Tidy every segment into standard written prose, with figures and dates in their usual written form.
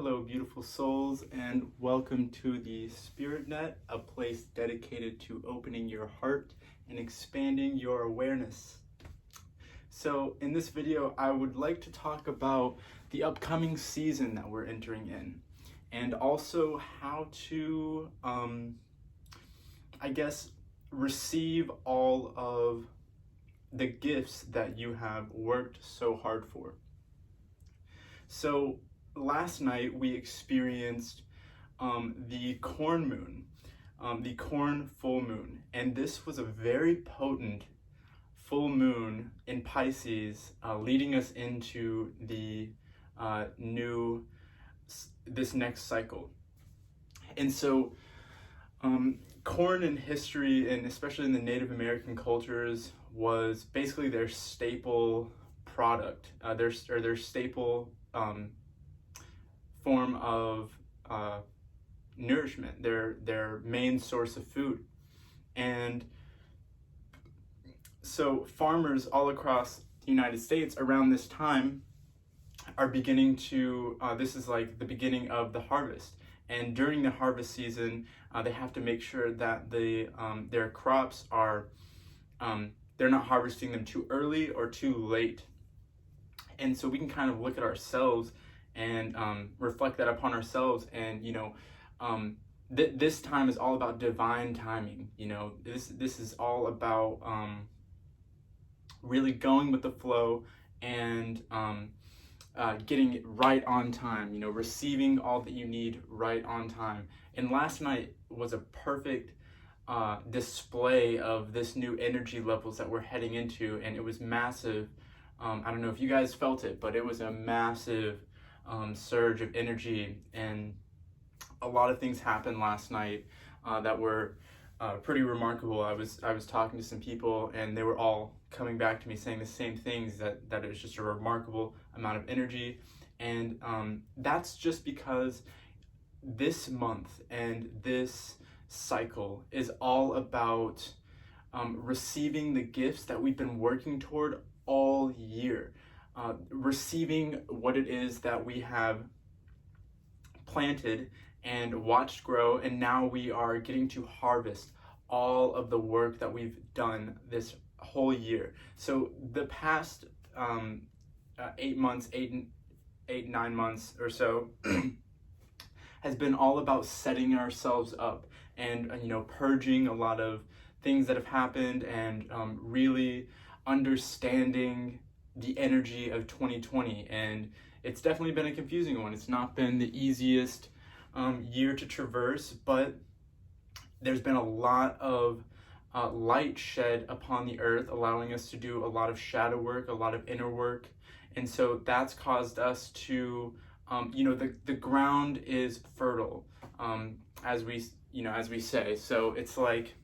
Hello, beautiful souls, and welcome to the Spirit Net, a place dedicated to opening your heart and expanding your awareness. So, in this video, I would like to talk about the upcoming season that we're entering in, and also how to, receive all of the gifts that you have worked so hard for. So, last night we experienced the corn moon, the corn full moon, and this was a very potent full moon in Pisces, leading us into the this next cycle. And so, corn in history, and especially in the Native American cultures, was basically their staple product, their staple form of nourishment, their main source of food. And so farmers all across the United States around this time are beginning to, this is like the beginning of the harvest. And during the harvest season, they have to make sure that their crops are, they're not harvesting them too early or too late. And so we can kind of look at ourselves and reflect that upon ourselves. And this time is all about divine timing. This is all about really going with the flow and getting it right on time. Receiving all that you need right on time. And last night was a perfect display of this new energy levels that we're heading into, and it was massive. I don't know if you guys felt it, but it was a massive surge of energy, and a lot of things happened last night that were pretty remarkable. I was talking to some people, and they were all coming back to me saying the same things, that it was just a remarkable amount of energy. And that's just because this month and this cycle is all about receiving the gifts that we've been working toward all year, receiving what it is that we have planted and watched grow, and now we are getting to harvest all of the work that we've done this whole year. So the past 9 months or so has been all about setting ourselves up and purging a lot of things that have happened, and really understanding the energy of 2020. And it's definitely been a confusing one. It's not been the easiest year to traverse, but there's been a lot of light shed upon the earth, allowing us to do a lot of shadow work, a lot of inner work. And so that's caused us to, the ground is fertile, as we say. So it's like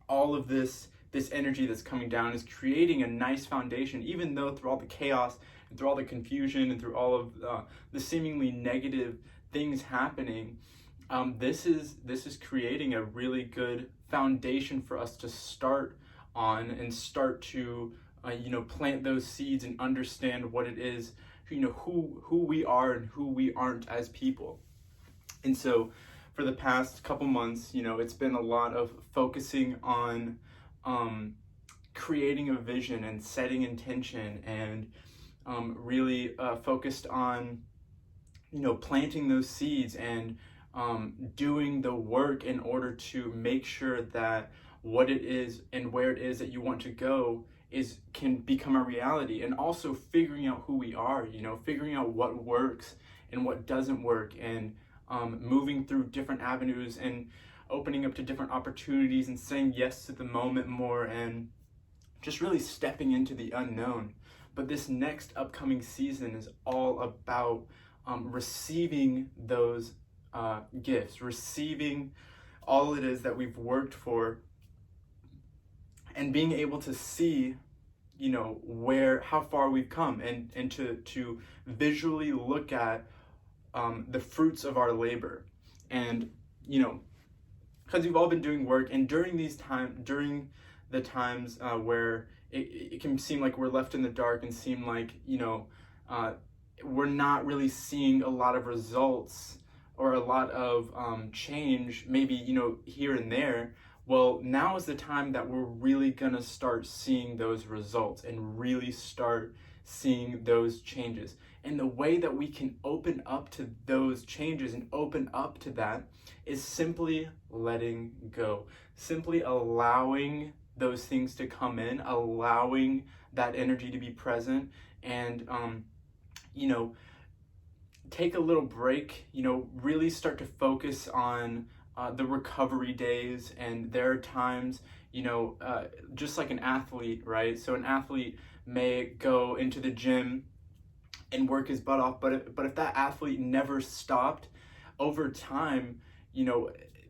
all of this energy that's coming down is creating a nice foundation, even though through all the chaos and through all the confusion and through all of the seemingly negative things happening, this is creating a really good foundation for us to start on and start to plant those seeds and understand what it is, who we are and who we aren't as people. And so for the past couple months, it's been a lot of focusing on creating a vision and setting intention, and really focused on planting those seeds and doing the work in order to make sure that what it is and where it is that you want to go can become a reality. And also figuring out who we are, figuring out what works and what doesn't work, and moving through different avenues and opening up to different opportunities and saying yes to the moment more, and just really stepping into the unknown. But this next upcoming season is all about receiving those gifts, receiving all it is that we've worked for, and being able to see how far we've come, and to visually look at the fruits of our labor. And because we've all been doing work, and during the times where it can seem like we're left in the dark and seem like we're not really seeing a lot of results or a lot of change, maybe, here and there. Well, now is the time that we're really gonna start seeing those results and really start seeing those changes. And the way that we can open up to those changes and open up to that is simply letting go, simply allowing those things to come in, allowing that energy to be present, and you know, take a little break, really start to focus on the recovery days. And there are times, just like an athlete, right? So an athlete may go into the gym and work his butt off, but if that athlete never stopped, over time,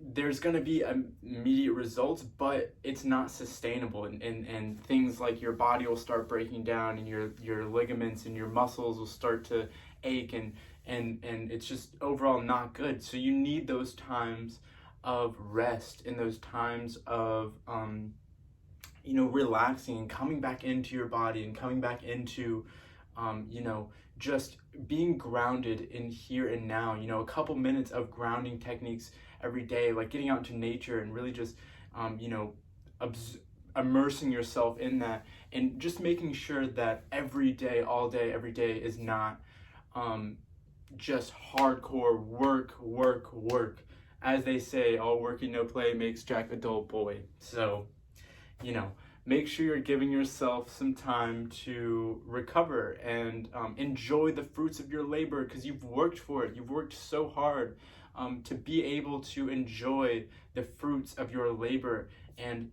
there's going to be immediate results, but it's not sustainable, and things like your body will start breaking down, and your ligaments and your muscles will start to ache, and it's just overall not good. So you need those times of rest and those times of relaxing and coming back into your body and coming back into just being grounded in here and now. A couple minutes of grounding techniques every day, like getting out into nature and really just immersing yourself in that, and just making sure that every day, all day, every day is not just hardcore work. As they say, all work and no play makes Jack a dull boy. So, make sure you're giving yourself some time to recover and enjoy the fruits of your labor, because you've worked for it. You've worked so hard to be able to enjoy the fruits of your labor. And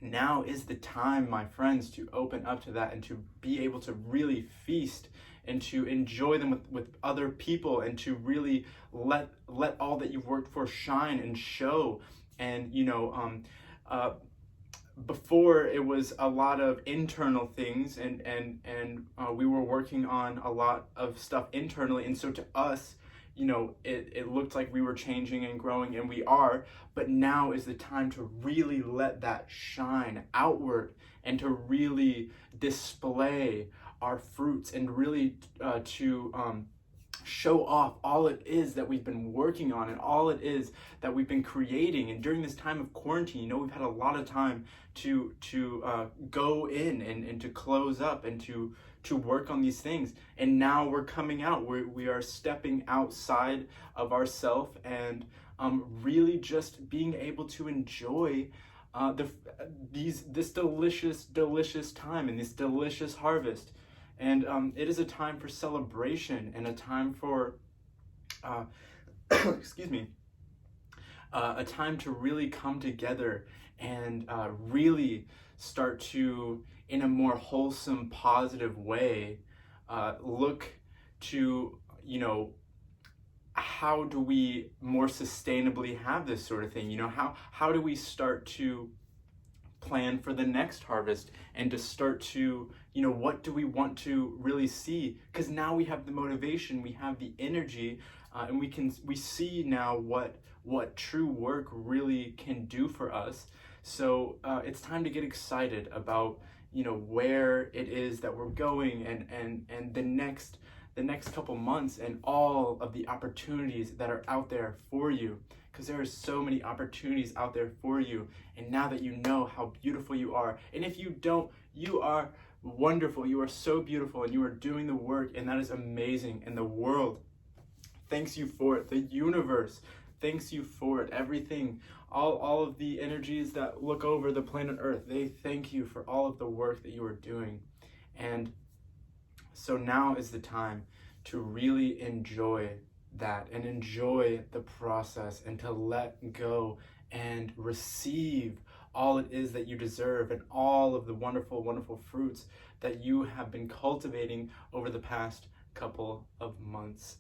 now is the time, my friends, to open up to that and to be able to really feast and to enjoy them with other people, and to really let all that you've worked for shine and show. And before, it was a lot of internal things, and we were working on a lot of stuff internally, and so to us, it looked like we were changing and growing, and we are. But now is the time to really let that shine outward and to really display our fruits, and really to show off all it is that we've been working on and all it is that we've been creating. And during this time of quarantine, we've had a lot of time to go in and to close up and to work on these things. And now we're coming out. We are stepping outside of ourselves, and really just being able to enjoy this delicious time and this delicious harvest. And it is a time for celebration, and a time for excuse me, a time to really come together and really start to, in a more wholesome, positive way, look to, how do we more sustainably have this sort of thing? How do we start to plan for the next harvest, and to start to, what do we want to really see? Because now we have the motivation, we have the energy, and we see now what true work really can do for us. So it's time to get excited about where it is that we're going, and the next couple months, and all of the opportunities that are out there for you, because there are so many opportunities out there for you. And now that you know how beautiful you are, and if you don't, you are wonderful, you are so beautiful, and you are doing the work, and that is amazing. And the world thanks you for it. The universe thanks you for it. Everything, all of the energies that look over the planet Earth, they thank you for all of the work that you are doing. And so now is the time to really enjoy that, and enjoy the process, and to let go and receive all it is that you deserve, and all of the wonderful fruits that you have been cultivating over the past couple of months.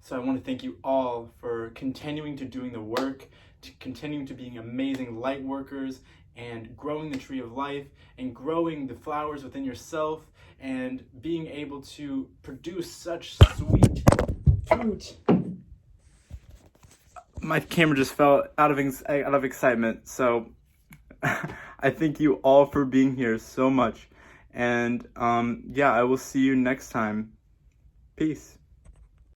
So I want to thank you all for continuing to doing the work, to continuing to being amazing light workers, and growing the tree of life, and growing the flowers within yourself, and being able to produce such sweet fruit. My camera just fell out of excitement. So I thank you all for being here so much. And yeah, I will see you next time. Peace.